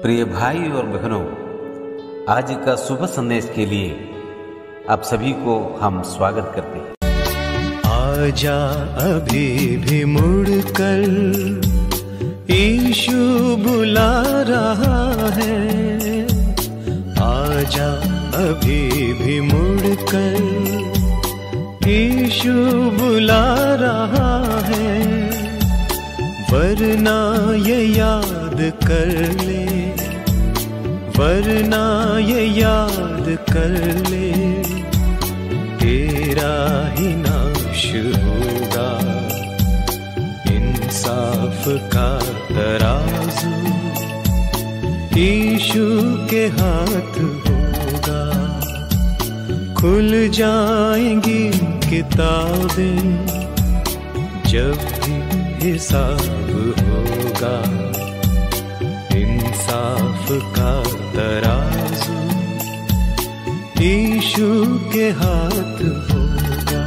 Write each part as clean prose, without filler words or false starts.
प्रिय भाई और बहनों, आज का शुभ संदेश के लिए आप सभी को हम स्वागत करते हैं। आजा अभी भी मुड़कर, यीशु बुला रहा है। आजा अभी भी मुड़कर, यीशु बुला रहा है। वरना ये याद कर ले, वरना ये याद कर ले, तेरा ही नाश होगा। इंसाफ का तराजू यीशु के हाथ होगा। खुल जाएंगी किताबें जब भी हिसाब होगा। इंसाफ का तराजू यीशु के हाथ होगा।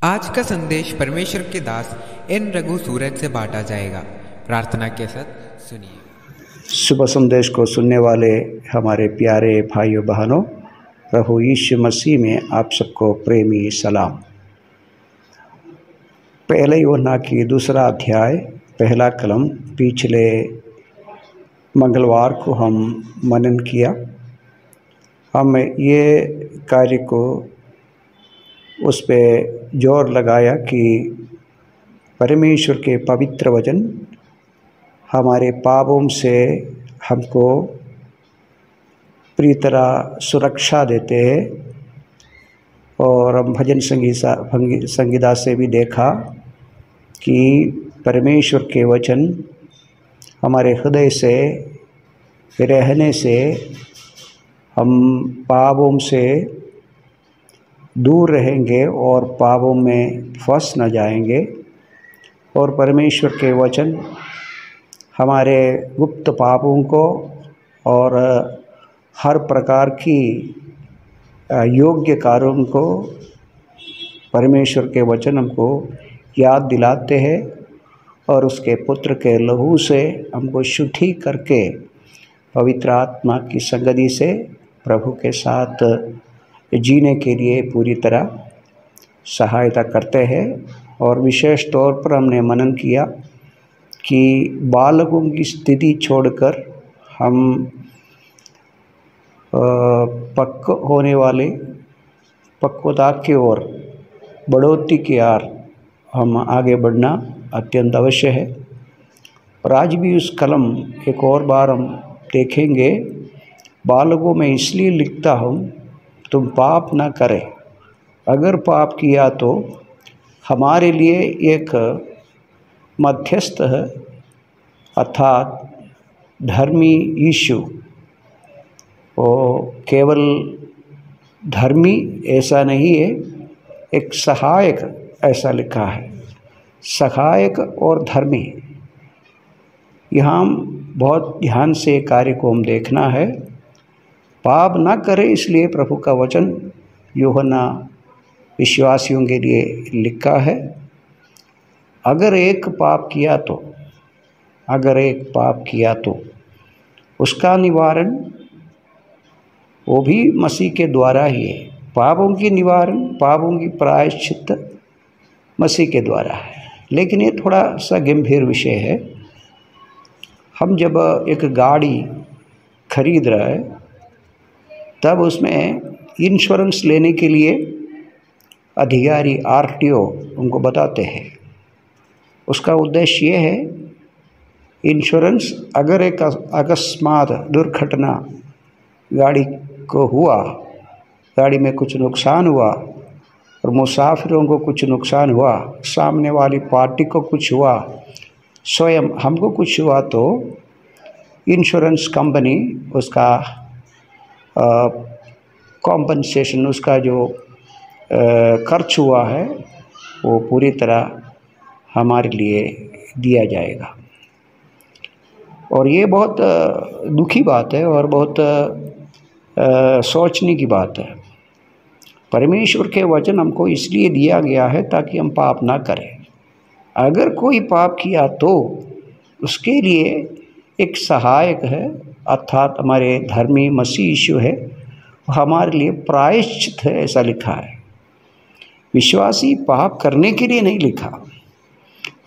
आज का संदेश परमेश्वर के दास एन रघु सूरज से बांटा जाएगा। प्रार्थना के साथ सुनिए। शुभ संदेश को सुनने वाले हमारे प्यारे भाइयों बहनों, प्रभु यीशु मसीह में आप सबको प्रेमी सलाम। पहले यूहन्ना की 2 अध्याय 1 कलम पिछले मंगलवार को हम मनन किया। हम ये कार्य को उस पे जोर लगाया कि परमेश्वर के पवित्र वचन हमारे पापों से हमको पूरी तरह सुरक्षा देते हैं। और हम भजन संगीता से भी देखा कि परमेश्वर के वचन हमारे हृदय से रहने से हम पापों से दूर रहेंगे और पापों में फंस न जाएंगे। और परमेश्वर के वचन हमारे गुप्त पापों को और हर प्रकार की योग्य कार्यों को परमेश्वर के वचन हमको याद दिलाते हैं और उसके पुत्र के लहू से हमको शुद्धि करके पवित्र आत्मा की संगति से प्रभु के साथ जीने के लिए पूरी तरह सहायता करते हैं। और विशेष तौर पर हमने मनन किया कि बालकों की स्थिति छोड़कर हम पक्व होने वाले पक्वता की ओर बढ़ोतरी की ओर हम आगे बढ़ना अत्यंत अवश्य है। और आज भी उस कलम एक और बार हम देखेंगे। बालकों में इसलिए लिखता हूँ तुम पाप ना करें, अगर पाप किया तो हमारे लिए एक मध्यस्थ है, अर्थात धर्मी यीशु। वो केवल धर्मी ऐसा नहीं है, एक सहायक ऐसा लिखा है। सहायक और धर्मी, यहाँ बहुत ध्यान से कार्य को हम देखना है। पाप ना करे इसलिए प्रभु का वचन यूहन्ना विश्वासियों के लिए लिखा है। अगर एक पाप किया तो उसका निवारण वो भी मसीह के द्वारा ही है। पापों की निवारण, पापों की प्रायश्चित मसीह के द्वारा है। लेकिन ये थोड़ा सा गंभीर विषय है। हम जब एक गाड़ी खरीद रहे हैं तब उसमें इंश्योरेंस लेने के लिए अधिकारी आरटीओ उनको बताते हैं। उसका उद्देश्य ये है, इंश्योरेंस अगर एक अकस्मात दुर्घटना गाड़ी को हुआ, गाड़ी में कुछ नुकसान हुआ और मुसाफिरों को कुछ नुकसान हुआ, सामने वाली पार्टी को कुछ हुआ, स्वयं हमको कुछ हुआ, तो इंश्योरेंस कंपनी उसका कॉम्पनसेशन, उसका जो खर्च हुआ है वो पूरी तरह हमारे लिए दिया जाएगा। और ये बहुत दुखी बात है और बहुत सोचने की बात है। परमेश्वर के वचन हमको इसलिए दिया गया है ताकि हम पाप ना करें। अगर कोई पाप किया तो उसके लिए एक सहायक है, अर्थात हमारे धर्मी मसीह यीशु है, हमारे लिए प्रायश्चित है, ऐसा लिखा है। विश्वासी पाप करने के लिए नहीं लिखा।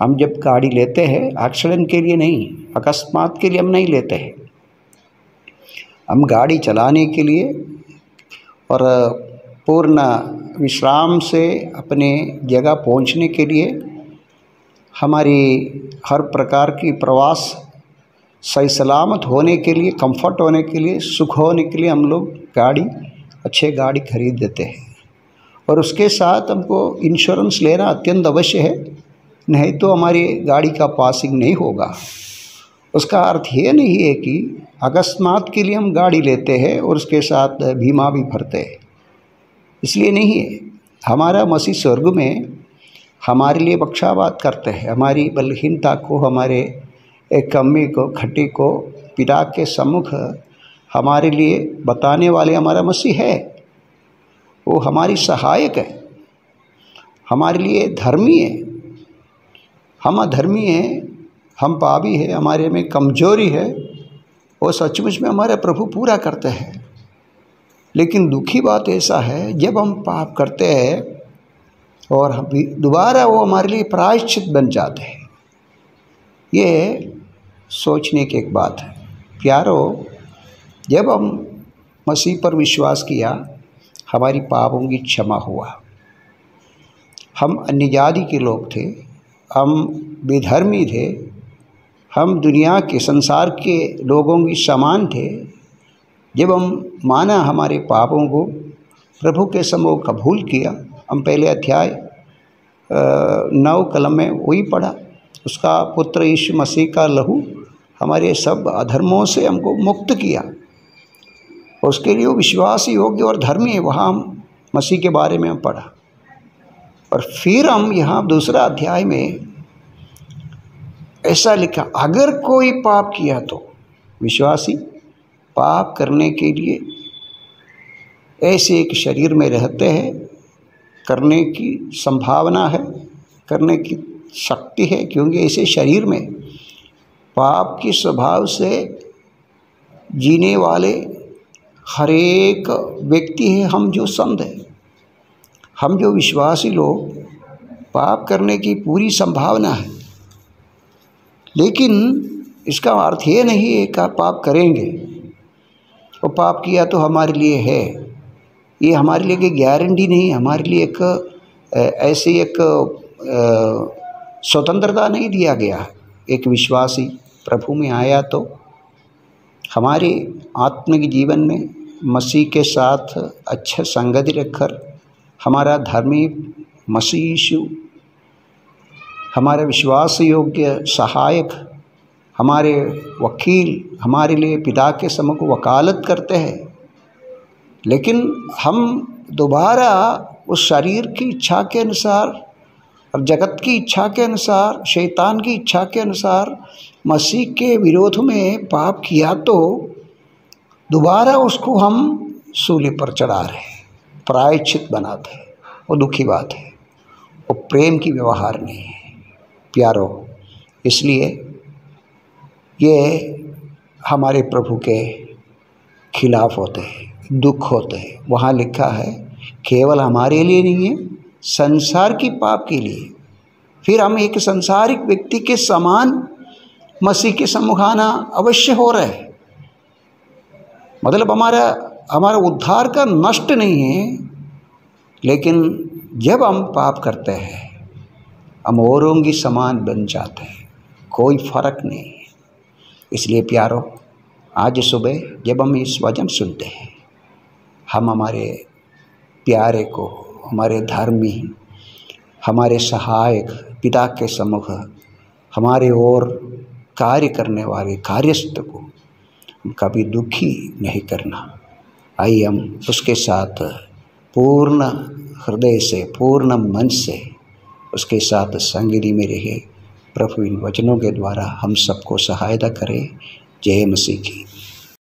हम जब गाड़ी लेते हैं एक्सीडेंट के लिए नहीं, अकस्मात के लिए हम नहीं लेते हैं। हम गाड़ी चलाने के लिए और पूर्ण विश्राम से अपने जगह पहुंचने के लिए, हमारी हर प्रकार की प्रवास सही सलामत होने के लिए, कंफर्ट होने के लिए, सुख होने के लिए हम लोग गाड़ी, अच्छे गाड़ी खरीद देते हैं। और उसके साथ हमको इंश्योरेंस लेना अत्यंत अवश्य है, नहीं तो हमारी गाड़ी का पासिंग नहीं होगा। उसका अर्थ ये नहीं है कि अकस्मात के लिए हम गाड़ी लेते हैं और उसके साथ बीमा भी भरते हैं, इसलिए नहीं है। हमारा मसीह स्वर्ग में हमारे लिए बख्शावाद करते हैं, हमारी बलहीनता को, हमारे एक कमी को, खट्टी को पिता के सम्मुख हमारे लिए बताने वाले हमारा मसीह है। वो हमारी सहायक है, हमारे लिए धर्मी है। हम अधर्मी हैं, हम पापी हैं, हमारे में कमजोरी है, वो सचमुच में हमारे प्रभु पूरा करते हैं। लेकिन दुखी बात ऐसा है, जब हम पाप करते हैं और हम दोबारा वो हमारे लिए प्रायश्चित बन जाते हैं। ये सोचने की एक बात है। प्यारो, जब हम मसीह पर विश्वास किया, हमारी पापों की क्षमा हुआ। हम अन्य जाति के लोग थे, हम बेधर्मी थे, हम दुनिया के, संसार के लोगों की समान थे। जब हम माना हमारे पापों को, प्रभु के सम्मुख कबूल किया, हम पहले अध्याय 9 कलम में वही पढ़ा, उसका पुत्र यीशु मसीह का लहू हमारे सब अधर्मों से हमको मुक्त किया। उसके लिए वो विश्वास योग्य और धर्मी है। वहाँ हम मसीह के बारे में हम पढ़ा। और फिर हम यहाँ दूसरा अध्याय में ऐसा लिखा, अगर कोई पाप किया तो विश्वासी पाप करने के लिए ऐसे एक शरीर में रहते हैं, करने की संभावना है, करने की शक्ति है, क्योंकि ऐसे शरीर में पाप की स्वभाव से जीने वाले हर एक व्यक्ति है। हम जो संत हैं, हम जो विश्वासी लोग, पाप करने की पूरी संभावना है। लेकिन इसका अर्थ ये नहीं है कि पाप करेंगे और पाप किया तो हमारे लिए है, ये हमारे लिए कोई गारंटी नहीं। हमारे लिए एक ऐसी एक स्वतंत्रता नहीं दिया गया। एक विश्वासी प्रभु में आया तो हमारे आत्मिक जीवन में मसीह के साथ अच्छे संगति रखकर हमारा धर्मी मसीह यीशु, हमारे विश्वास योग्य सहायक, हमारे वकील हमारे लिए पिता के सम्मुख वकालत करते हैं। लेकिन हम दोबारा उस शरीर की इच्छा के अनुसार और जगत की इच्छा के अनुसार, शैतान की इच्छा के अनुसार मसीह के विरोध में पाप किया तो दोबारा उसको हम सूली पर चढ़ा रहे हैं, प्रायश्चित बनाते हैं। वो दुखी बात है, वो प्रेम की व्यवहार नहीं है प्यारो। इसलिए ये हमारे प्रभु के खिलाफ होते हैं, दुख होते हैं। वहाँ लिखा है केवल हमारे लिए नहीं है, संसार की पाप के लिए। फिर हम एक संसारिक व्यक्ति के समान मसीह के सम्मुख आना अवश्य हो रहा है। मतलब हमारा उद्धार का नष्ट नहीं है, लेकिन जब हम पाप करते हैं हम औरों की समान बन जाते हैं, कोई फर्क नहीं है। इसलिए प्यारो, आज सुबह जब हम इस वचन सुनते हैं, हम हमारे प्यारे को, हमारे धर्मी, हमारे सहायक पिता के सम्मुख हमारे ओर कार्य करने वाले कार्यस्थ को कभी दुखी नहीं करना। आइए हम उसके साथ पूर्ण हृदय से, पूर्ण मन से उसके साथ संगति में रहे। प्रभु इन वचनों के द्वारा हम सबको सहायता करे। जय मसीह की।